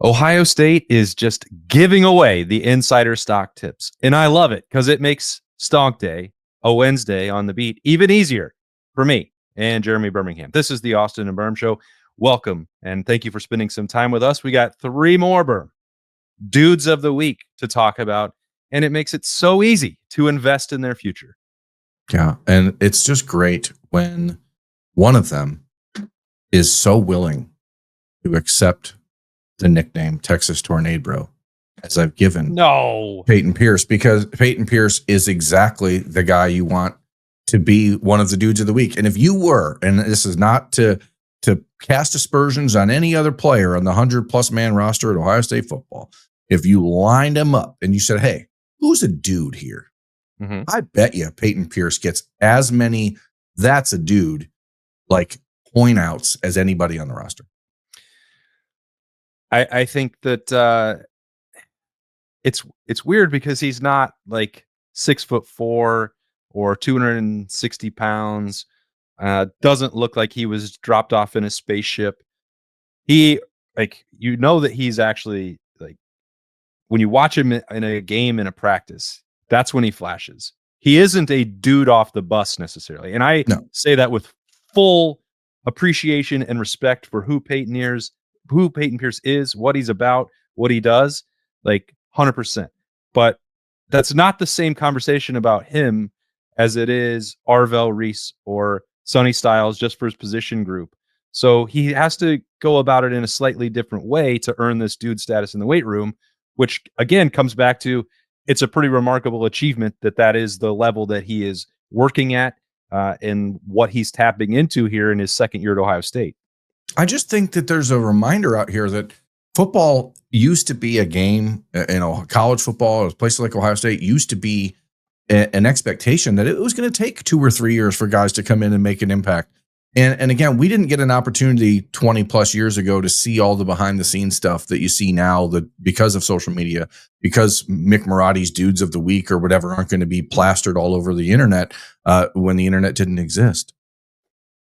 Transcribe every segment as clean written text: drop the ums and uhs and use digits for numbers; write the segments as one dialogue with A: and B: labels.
A: Ohio State is just giving away the insider stock tips. And I love it because it makes Stonk Day, a Wednesday on the beat, even easier for me and Jeremy Birmingham. This is the Austin and Berm Show. Welcome, and thank you for spending some time with us. We got 3 more Berm dudes of the week to talk about, and it makes it so easy to invest in their future.
B: Yeah, and it's just great when one of them is so willing to accept the nickname Texas Tornado as I've given Payton Pierce, because Payton Pierce is exactly the guy you want to be one of the dudes of the week. And if you were, and this is not to cast aspersions on any other player on the 100-plus man roster at Ohio State football, if you lined him up and you said, hey, who's a dude here? Mm-hmm. I bet you Payton Pierce gets as many that's a dude like point outs as anybody on the roster.
A: I think that it's weird because he's not like 6'4" or 260 pounds. Doesn't look like he was dropped off in a spaceship. He that he's actually like, when you watch him in a game, in a practice, that's when he flashes. He isn't a dude off the bus necessarily. And I say that with full appreciation and respect for who Payton Pierce is, what he's about, what he does, like 100%. But that's not the same conversation about him as it is Arvell Reese or Sonny Styles, just for his position group. So he has to go about it in a slightly different way to earn this dude status in the weight room, which again comes back to, it's a pretty remarkable achievement that is the level that he is working at and what he's tapping into here in his second year at Ohio State.
B: I just think that there's a reminder out here that football used to be a game, college football, places like Ohio State used to be an expectation that it was going to take 2 or 3 years for guys to come in and make an impact. And again, we didn't get an opportunity 20 plus years ago to see all the behind the scenes stuff that you see now, that because of social media, because Mick Marotti's dudes of the week or whatever aren't going to be plastered all over the internet when the internet didn't exist.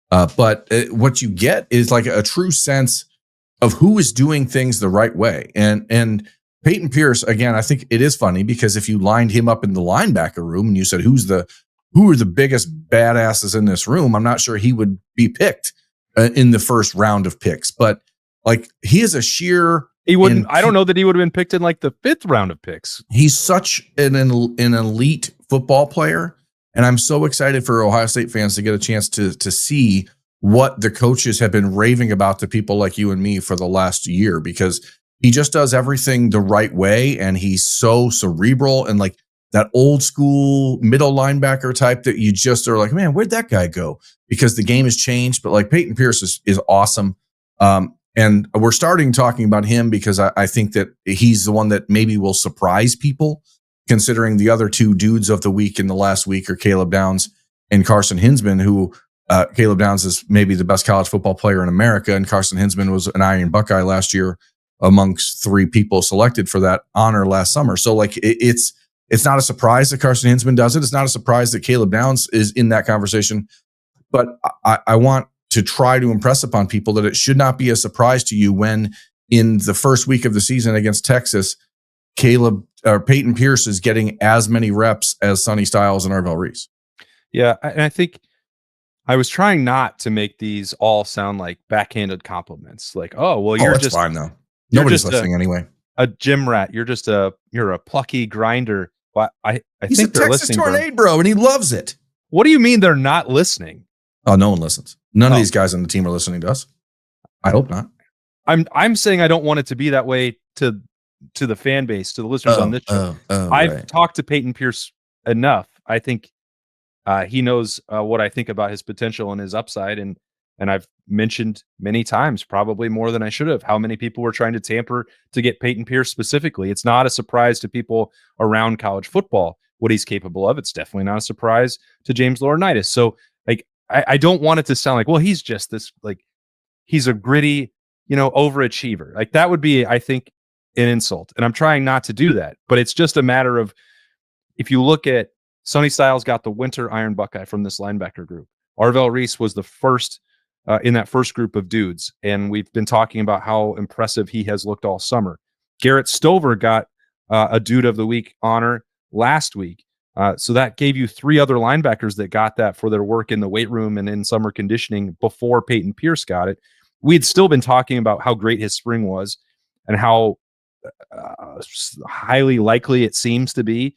B: But what you get is like a true sense of who is doing things the right way. And Payton Pierce, again, I think it is funny because if you lined him up in the linebacker room and you said, who are the biggest badasses in this room, I'm not sure he would be picked in the first round of picks. But like, he is a sheer...
A: I don't know that he would have been picked in like the 5th round of picks.
B: He's such an elite football player. And I'm so excited for Ohio State fans to get a chance to see what the coaches have been raving about to people like you and me for the last year, because he just does everything the right way. And he's so cerebral and like that old school middle linebacker type that you just are like, man, where'd that guy go? Because the game has changed. But like, Payton Pierce is awesome. And we're starting talking about him because I think that he's the one that maybe will surprise people, considering the other 2 dudes of the week in the last week are Caleb Downs and Carson Hinsman, who Caleb Downs is maybe the best college football player in America. And Carson Hinsman was an Iron Buckeye last year amongst 3 people selected for that honor last summer. So like it's not a surprise that Carson Hinsman does it. It's not a surprise that Caleb Downs is in that conversation. But I want to try to impress upon people that it should not be a surprise to you when in the first week of the season against Texas, Payton Pierce is getting as many reps as Sonny Styles and Arvell Reese.
A: Yeah, and I think I was trying not to make these all sound like backhanded compliments. Like, oh, well, you're just
B: fine though. Nobody's listening anyway.
A: A gym rat. You're a plucky grinder. But I
B: He's
A: think
B: a
A: they're
B: Texas
A: listening,
B: Tornado, bro, and he loves it.
A: What do you mean they're not listening?
B: Oh, no one listens. None of these guys on the team are listening to us. I hope not.
A: I'm saying I don't want it to be that way to the fan base, to the listeners on this show. I've talked to Payton Pierce enough. I think he knows what I think about his potential and his upside. And I've mentioned many times, probably more than I should have, how many people were trying to tamper to get Payton Pierce specifically. It's not a surprise to people around college football what he's capable of. It's definitely not a surprise to James Laurinaitis. So like, I don't want it to sound like, well, he's just this, like, he's a gritty, overachiever. Like that would be, I think, an insult. And I'm trying not to do that, but it's just a matter of, if you look at Sonny Styles got the winter Iron Buckeye from this linebacker group. Arvell Reese was the first in that first group of dudes. And we've been talking about how impressive he has looked all summer. Garrett Stover got a Dude of the Week honor last week. So that gave you 3 other linebackers that got that for their work in the weight room and in summer conditioning before Payton Pierce got it. We'd still been talking about how great his spring was and how highly likely it seems to be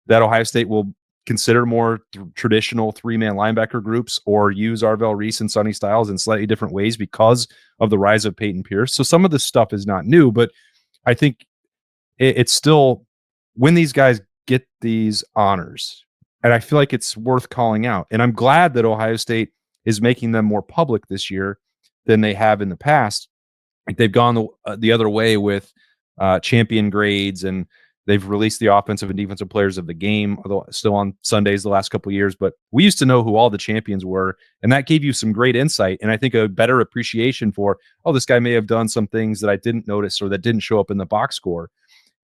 A: that Ohio State will consider more traditional 3-man linebacker groups or use Arvell Reese and Sonny Styles in slightly different ways because of the rise of Payton Pierce. So some of this stuff is not new, but I think it's still, when these guys get these honors, and I feel like it's worth calling out. And I'm glad that Ohio State is making them more public this year than they have in the past. Like, they've gone the other way with champion grades, and they've released the offensive and defensive players of the game, although still on Sundays the last couple of years. But we used to know who all the champions were, and that gave you some great insight. And I think a better appreciation for, oh, this guy may have done some things that I didn't notice or that didn't show up in the box score.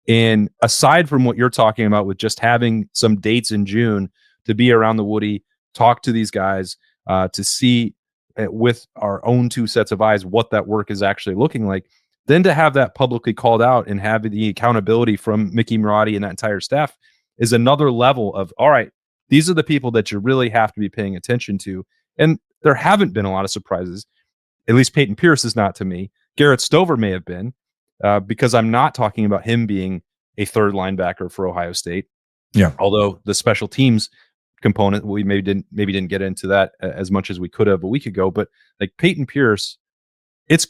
A: And aside from what you're talking about with just having some dates in June to be around the Woody, talk to these guys, to see with our own 2 sets of eyes what that work is actually looking like, then to have that publicly called out and have the accountability from Mickey Marotti and that entire staff is another level of, all right, these are the people that you really have to be paying attention to. And there haven't been a lot of surprises. At least Payton Pierce is not to me. Garrett Stover may have been, because I'm not talking about him being a 3rd linebacker for Ohio State.
B: Yeah.
A: Although the special teams component, we maybe didn't get into that as much as we could have a week ago. But like Payton Pierce, it's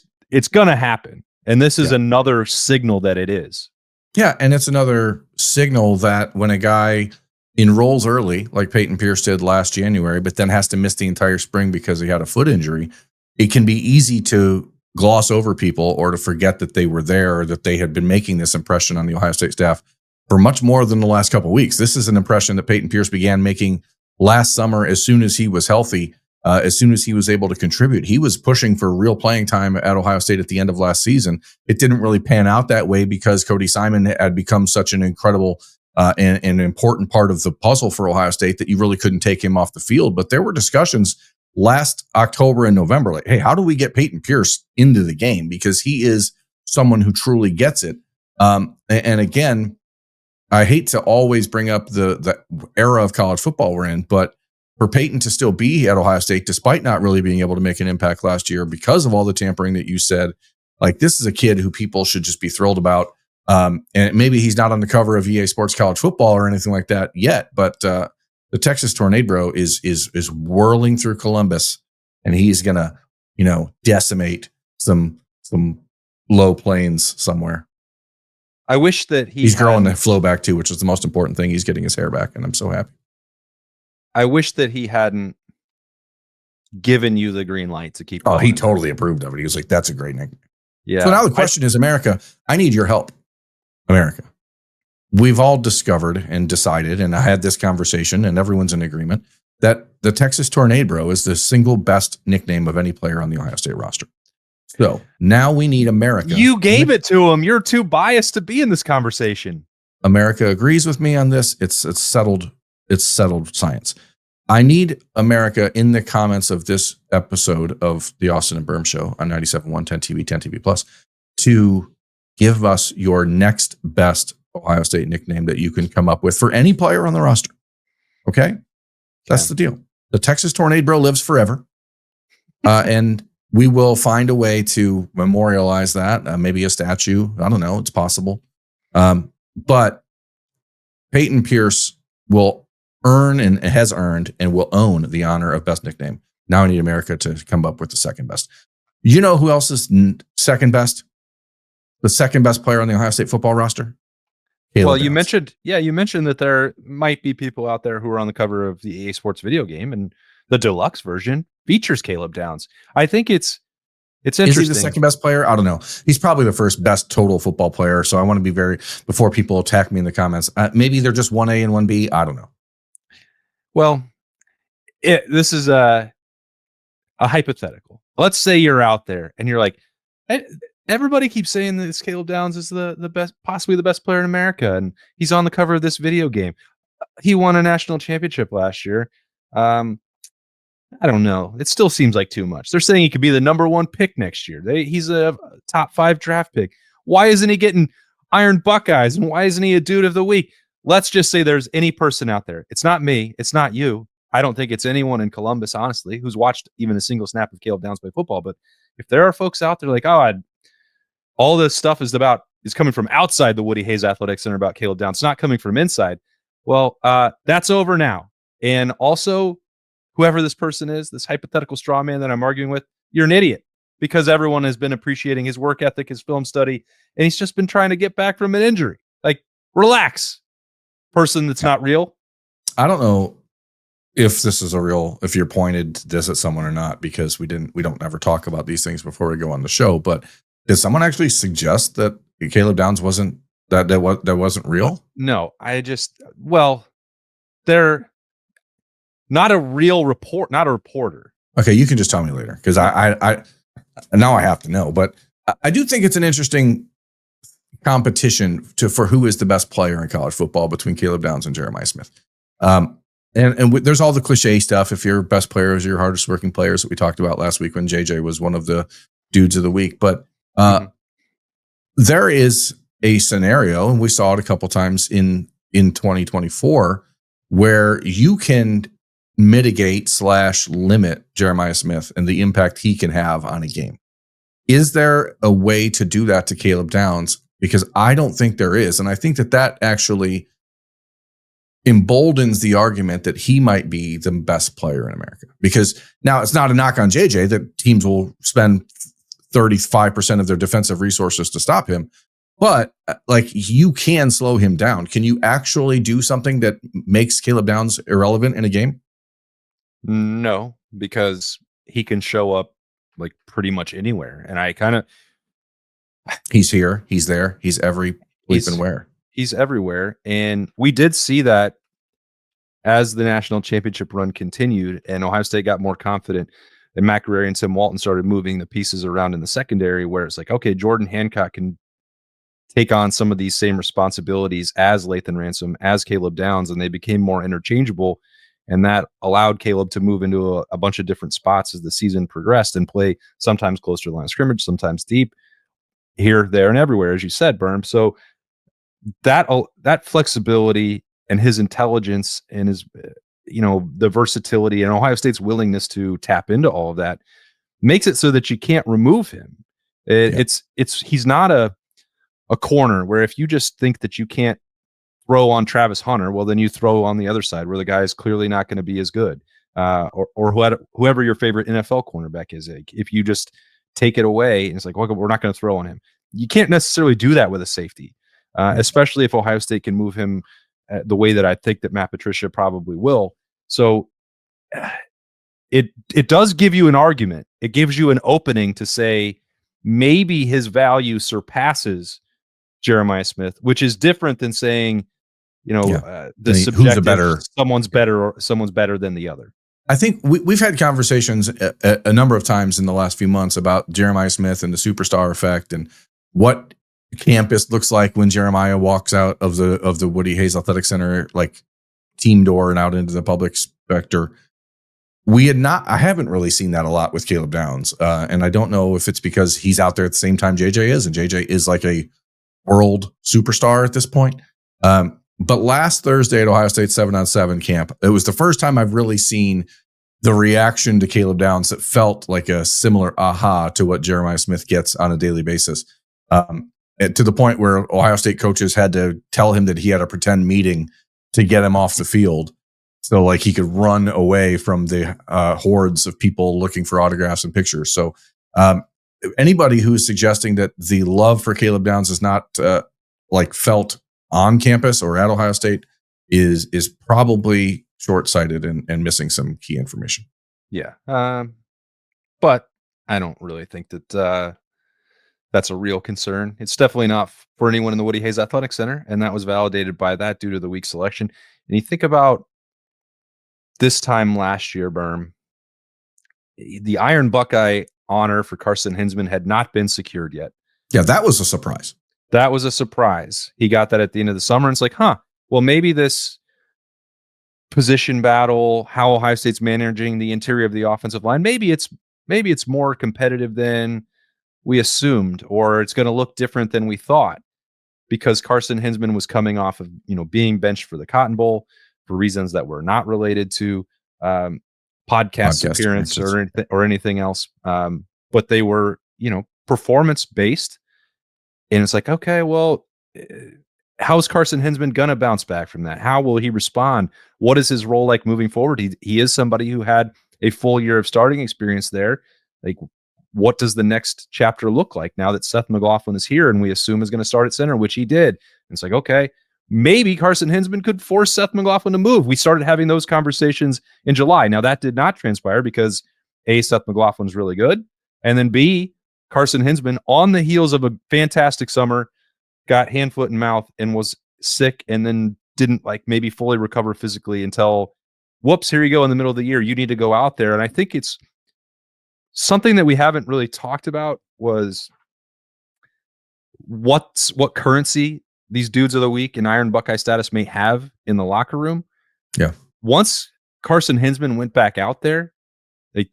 A: going to happen. And this is another signal that it is.
B: Yeah, and it's another signal that when a guy enrolls early, like Payton Pierce did last January, but then has to miss the entire spring because he had a foot injury, it can be easy to gloss over people or to forget that they were there or that they had been making this impression on the Ohio State staff for much more than the last couple of weeks. This is an impression that Payton Pierce began making last summer as soon as he was healthy. As soon as he was able to contribute, he was pushing for real playing time at Ohio State at the end of last season. It didn't really pan out that way because Cody Simon had become such an incredible and important part of the puzzle for Ohio State that you really couldn't take him off the field. But there were discussions last October and November, like, hey, how do we get Payton Pierce into the game? Because he is someone who truly gets it. And again, I hate to always bring up the era of college football we're in, but for Peyton to still be at Ohio State, despite not really being able to make an impact last year because of all the tampering that you said, like, this is a kid who people should just be thrilled about. And maybe he's not on the cover of EA Sports College Football or anything like that yet, but the Texas Tornado is whirling through Columbus, and he's gonna, decimate some low plains somewhere.
A: I wish that
B: he's growing the flow back too, which is the most important thing. He's getting his hair back, and I'm so happy.
A: I wish that he hadn't given you the green light to keep.
B: Oh, he totally approved of it. He was like, that's a great nickname.
A: Yeah.
B: So now the question is, America, I need your help. America. We've all discovered and decided, and I had this conversation, and everyone's in agreement, that the Texas Tornado is the single best nickname of any player on the Ohio State roster. So now we need America.
A: You gave it to him. You're too biased to be in this conversation.
B: America agrees with me on this. It's settled. It's settled science. I need America in the comments of this episode of the Austin and Berm Show on 97.1, 10 TV, 10 TV Plus to give us your next best Ohio State nickname that you can come up with for any player on the roster. Okay? That's the deal. The Texas Tornado lives forever. And we will find a way to memorialize that. Maybe a statue. I don't know. It's possible. But Payton Pierce will earn and has earned and will own the honor of best nickname. Now I need America to come up with the second best. You know who else is second best? The second best player on the Ohio State football roster? Caleb
A: You
B: Downs.
A: mentioned that there might be people out there who are on the cover of the EA Sports video game, and the deluxe version features Caleb Downs. I think it's interesting.
B: Is he the second best player? I don't know. He's probably the first best total football player. So I want to be before people attack me in the comments, maybe they're just 1A and 1B. I don't know.
A: Well, this is a hypothetical. Let's say you're out there and you're like, everybody keeps saying that this Caleb Downs is the best, possibly the best player in America, and he's on the cover of this video game. He won a national championship last year. I don't know. It still seems like too much. They're saying he could be the number 1 pick next year. He's a top 5 draft pick. Why isn't he getting Iron Buckeyes? And why isn't he a dude of the week? Let's just say there's any person out there. It's not me. It's not you. I don't think it's anyone in Columbus, honestly, who's watched even a single snap of Caleb Downs play football. But if there are folks out there like, all this stuff is coming from outside the Woody Hayes Athletic Center about Caleb Downs. It's not coming from inside. Well, that's over now. And also, whoever this person is, this hypothetical straw man that I'm arguing with, you're an idiot, because everyone has been appreciating his work ethic, his film study, and he's just been trying to get back from an injury. Like, relax, person that's not real.
B: I don't know if this is if you're pointed this at someone or not, because we don't ever talk about these things before we go on the show, but did someone actually suggest that Caleb Downs wasn't real?
A: No, they're not a real report, not a reporter.
B: Okay, you can just tell me later, because I now I have to know. But I do think it's an interesting competition for who is the best player in college football between Caleb Downs and Jeremiah Smith. And there's all the cliche stuff. If your best player is your hardest working players that we talked about last week when JJ was one of the dudes of the week. But there is a scenario, and we saw it a couple times in 2024, where you can mitigate / limit Jeremiah Smith and the impact he can have on a game. Is there a way to do that to Caleb Downs? Because I don't think there is. And I think that actually emboldens the argument that he might be the best player in America. Because now it's not a knock on JJ that teams will spend 35% of their defensive resources to stop him. But like, you can slow him down. Can you actually do something that makes Caleb Downs irrelevant in a game?
A: No, because he can show up like pretty much anywhere. And
B: he's here, he's there, he's every bleep and where.
A: He's everywhere. And we did see that as the national championship run continued and Ohio State got more confident, and McInerney and Tim Walton started moving the pieces around in the secondary, where it's like, okay, Jordan Hancock can take on some of these same responsibilities as Lathan Ransom, as Caleb Downs, and they became more interchangeable. And that allowed Caleb to move into a bunch of different spots as the season progressed and play sometimes close to the line of scrimmage, sometimes deep, here, there, and everywhere, as you said, Berm. So that flexibility and his intelligence and his, the versatility and Ohio State's willingness to tap into all of that makes it so that you can't remove him. He's not a corner where if you just think that you can't throw on Travis Hunter, well, then you throw on the other side where the guy is clearly not going to be as good, or whoever your favorite NFL cornerback is. If you just take it away and it's like, well, we're not going to throw on him. You can't necessarily do that with a safety, especially if Ohio State can move him the way that I think that Matt Patricia probably will. So it does give you an argument. It gives you an opening to say maybe his value surpasses Jeremiah Smith, which is different than saying, the subjective, someone's better than the other.
B: I think we've had conversations a number of times in the last few months about Jeremiah Smith and the superstar effect and what campus looks like when Jeremiah walks out of the Woody Hayes Athletic Center, like team door, and out into the public specter. I haven't really seen that a lot with Caleb Downs. And I don't know if it's because he's out there at the same time JJ is, and JJ is like a world superstar at this point. But last Thursday at Ohio State 7-on-7 camp, it was the first time I've really seen the reaction to Caleb Downs that felt like a similar aha to what Jeremiah Smith gets on a daily basis. To the point where Ohio State coaches had to tell him that he had a pretend meeting to get him off the field, so like he could run away from the hordes of people looking for autographs and pictures. So anybody who's suggesting that the love for Caleb Downs is not felt on campus or at Ohio State is probably short-sighted and missing some key information.
A: Yeah. But I don't really think that that's a real concern. It's definitely not for anyone in the Woody Hayes Athletic Center, and that was validated by that due to the weak selection. And you think about this time last year, Berm, the Iron Buckeye honor for Carson Hinsman had not been secured yet.
B: Yeah, that was a surprise.
A: That was a surprise. He got that at the end of the summer, and it's like, well, maybe this position battle, how Ohio State's managing the interior of the offensive line. Maybe it's more competitive than we assumed, or it's going to look different than we thought, because Carson Hinsman was coming off of, being benched for the Cotton Bowl for reasons that were not related to podcast appearance or anything else. But they were, performance based. And it's like, okay, well, how's Carson Hinsman going to bounce back from that? How will he respond? What is his role like moving forward? He is somebody who had a full year of starting experience there. Like, what does the next chapter look like now that Seth McLaughlin is here and we assume is going to start at center, which he did? And it's like, okay, maybe Carson Hinsman could force Seth McLaughlin to move. We started having those conversations in July. Now, that did not transpire because A, Seth McLaughlin's really good, and then B, Carson Hinsman, on the heels of a fantastic summer, got hand, foot, and mouth and was sick, and then didn't maybe fully recover physically until, whoops, here you go in the middle of the year. You need to go out there. And I think it's something that we haven't really talked about was what currency these dudes of the week in Iron Buckeye status may have in the locker room.
B: Yeah.
A: Once Carson Hinsman went back out there,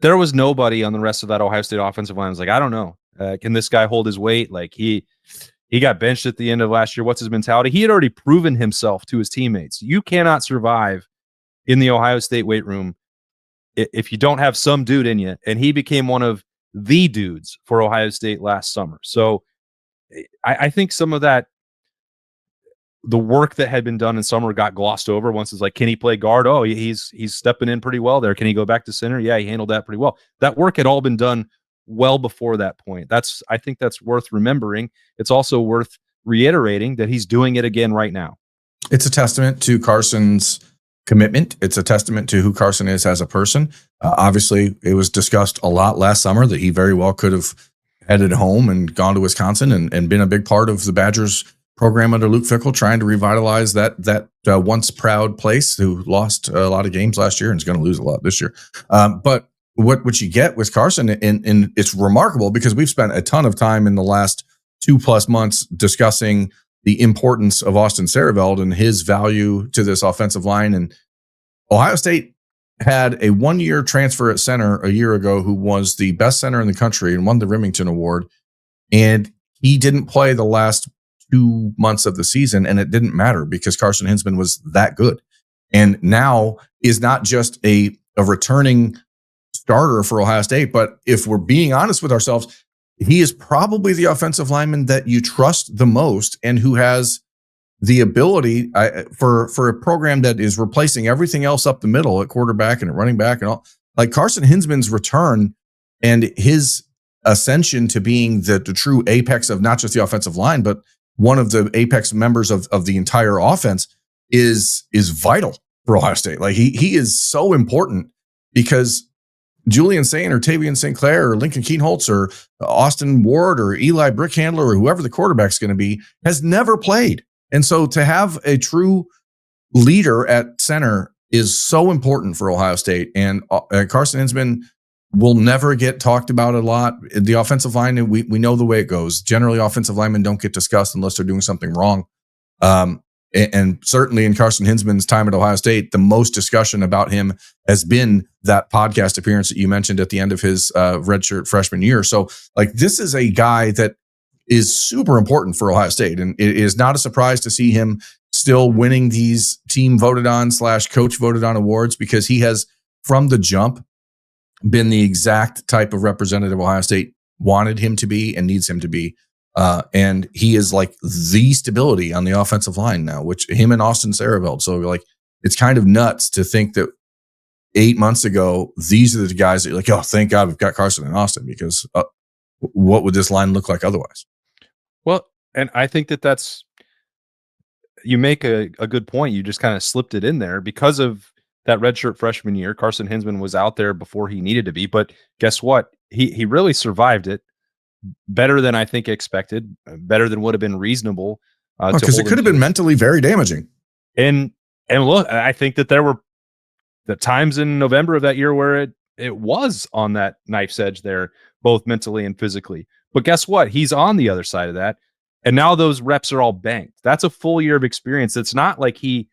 A: there was nobody on the rest of that Ohio State offensive line. I was like, I don't know. Can this guy hold his weight? He got benched at the end of last year. What's his mentality? He had already proven himself to his teammates. You cannot survive in the Ohio State weight room if you don't have some dude in you. And he became one of the dudes for Ohio State last summer. So I think some of that, the work that had been done in summer got glossed over. Once it's like, can he play guard? Oh, he's stepping in pretty well there. Can he go back to center? Yeah, he handled that pretty well. That work had all been done well before that point. I think that's worth remembering. It's also worth reiterating that he's doing it again right now.
B: It's a testament to Carson's commitment. It's a testament to who Carson is as a person. Obviously, it was discussed a lot last summer that he very well could have headed home and gone to Wisconsin and been a big part of the Badgers program under Luke Fickell, trying to revitalize that once proud place who lost a lot of games last year and is going to lose a lot this year. But what you get with Carson, and it's remarkable because we've spent a ton of time in the last 2+ months discussing the importance of Austin Sareveld and his value to this offensive line. And Ohio State had a 1-year transfer at center a year ago who was the best center in the country and won the Remington Award. And he didn't play the last 2 months of the season, and it didn't matter because Carson Hinsman was that good. And now is not just a returning starter for Ohio State, but if we're being honest with ourselves, he is probably the offensive lineman that you trust the most and who has the ability for a program that is replacing everything else up the middle at quarterback and at running back and all. Like Carson Hinsman's return and his ascension to being the true apex of not just the offensive line, but one of the apex members of the entire offense is vital for Ohio State. Like he is so important because Julian Sain or Tavian St. Clair or Lincoln Keenholz or Austin Ward or Eli Brickhandler or whoever the quarterback's going to be has never played. And so to have a true leader at center is so important for Ohio State. And Carson Hinsman will never get talked about a lot. The offensive line, we know the way it goes. Generally, offensive linemen don't get discussed unless they're doing something wrong. And certainly in Carson Hinsman's time at Ohio State, the most discussion about him has been that podcast appearance that you mentioned at the end of his redshirt freshman year. So this is a guy that is super important for Ohio State. And it is not a surprise to see him still winning these team voted on / coach voted on awards because he has from the jump been the exact type of representative Ohio State wanted him to be and needs him to be. And he is the stability on the offensive line now, which him and Austin Sareveld. So it's kind of nuts to think that 8 months ago, these are the guys that you're like, oh, thank God we've got Carson and Austin because what would this line look like otherwise?
A: Well, and I think that's, you make a good point. You just kind of slipped it in there because of that redshirt freshman year. Carson Hinsman was out there before he needed to be, but guess what? He really survived it. Better than I think expected, better than would have been reasonable.
B: Because it could have been mentally very damaging.
A: And look, I think that there were the times in November of that year where it was on that knife's edge there, both mentally and physically. But guess what? He's on the other side of that. And now those reps are all banked. That's a full year of experience. It's not like he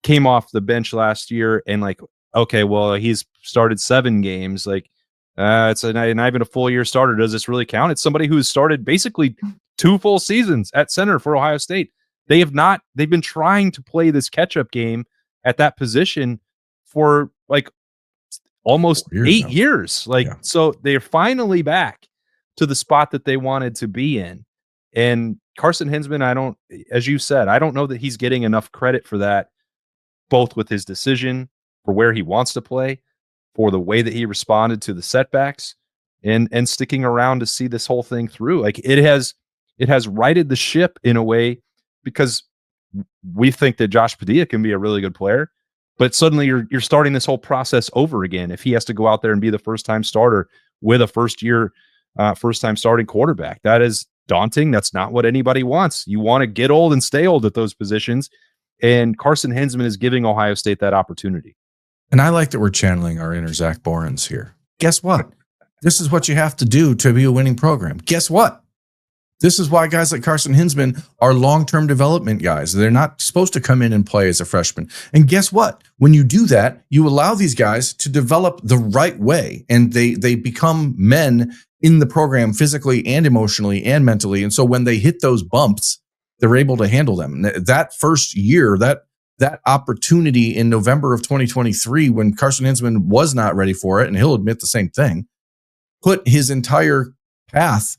A: came off the bench last year and like, okay, well, he's started 7 games. Like, it's not even a full year starter. Does this really count? It's somebody who's started basically 2 full seasons at center for Ohio State. They've been trying to play this catch-up game at that position for like almost 8 years. Like, so they're finally back to the spot that they wanted to be in. And Carson Hinsman, as you said, I don't know that he's getting enough credit for that, both with his decision for where he wants to play, for the way that he responded to the setbacks, and sticking around to see this whole thing through. Like, it has righted the ship in a way, because we think that Josh Padilla can be a really good player, but suddenly you're starting this whole process over again if he has to go out there and be the first-time starter with a first-time starting quarterback. That is daunting. That's not what anybody wants. You want to get old and stay old at those positions, and Carson Hinsman is giving Ohio State that opportunity.
B: And I like that we're channeling our inner Zach Borens here. Guess what? This is what you have to do to be a winning program. Guess what? This is why guys like Carson Hinsman are long-term development guys. They're not supposed to come in and play as a freshman. And guess what? When you do that, you allow these guys to develop the right way, and they become men in the program physically and emotionally and mentally. And so when they hit those bumps, they're able to handle them. That first year, that opportunity in November of 2023, when Carson Hinsman was not ready for it, and he'll admit the same thing, put his entire path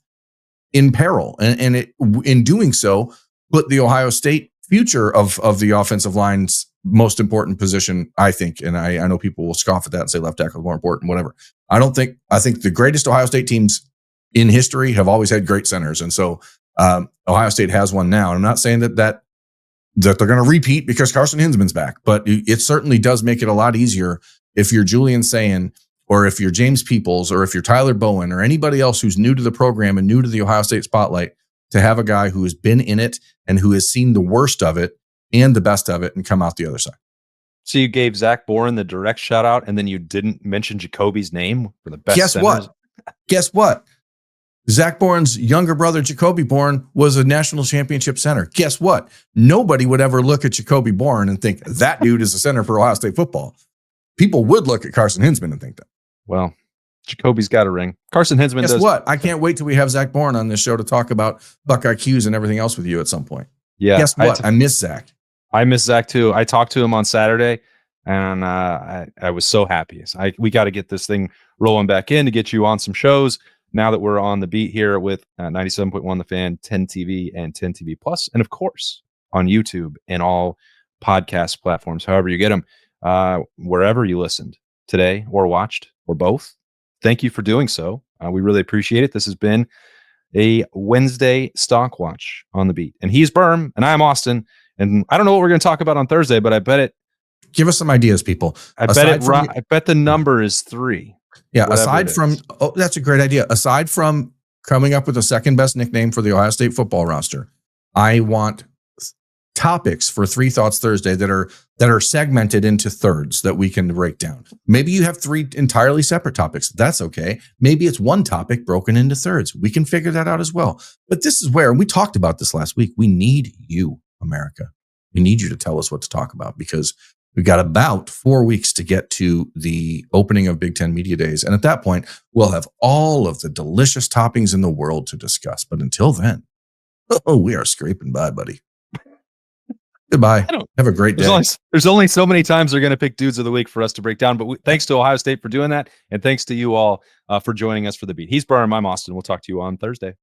B: in peril. And it, in doing so, put the Ohio State future of the offensive line's most important position, I think. And I know people will scoff at that and say left tackle is more important, whatever. I think the greatest Ohio State teams in history have always had great centers. And so Ohio State has one now. And I'm not saying that they're going to repeat because Carson Hinsman's back, but it certainly does make it a lot easier if you're Julian Sayin, or if you're James Peoples, or if you're Tyler Bowen, or anybody else who's new to the program and new to the Ohio State spotlight, to have a guy who has been in it and who has seen the worst of it and the best of it and come out the other side.
A: So you gave Zach Boren the direct shout out, and then you didn't mention Jacoby's name for the best.
B: Guess what? Zach Boren's younger brother, Jacoby Boren, was a national championship center. Guess what? Nobody would ever look at Jacoby Boren and think that dude is a center for Ohio State football. People would look at Carson Hinsman and think that.
A: Well, Jacoby's got a ring. Carson Hinsman does.
B: Guess what? I can't wait till we have Zach Boren on this show to talk about Buckeye Qs and everything else with you at some point.
A: Yeah.
B: Guess what? I miss Zach.
A: I miss Zach too. I talked to him on Saturday, and I was so happy. We got to get this thing rolling back in to get you on some shows now that we're on the beat here with 97.1 The Fan, 10 TV, and 10 TV Plus, and of course on YouTube and all podcast platforms, however you get them, wherever you listened today or watched or both. Thank you for doing so. We really appreciate it. This has been a Wednesday Stock Watch on the beat, and he's Berm and I'm Austin. And I don't know what we're going to talk about on Thursday, but I bet it.
B: Give us some ideas, people.
A: I bet the number is 3.
B: Yeah. Aside from, that's a great idea. Aside from coming up with a second best nickname for the Ohio State football roster, I want topics for 3 Thoughts Thursday that are segmented into thirds that we can break down. Maybe you have 3 entirely separate topics. That's okay. Maybe it's one topic broken into thirds. We can figure that out as well. But this is where, and we talked about this last week, we need you, America. We need you to tell us what to talk about, because we've got about 4 weeks to get to the opening of Big Ten Media Days. And at that point, we'll have all of the delicious toppings in the world to discuss. But until then, we are scraping by, buddy. Goodbye. Have a great day.
A: There's only so many times they're going to pick Dudes of the Week for us to break down. But thanks to Ohio State for doing that. And thanks to you all for joining us for the beat. He's Berm. I'm Austin. We'll talk to you on Thursday.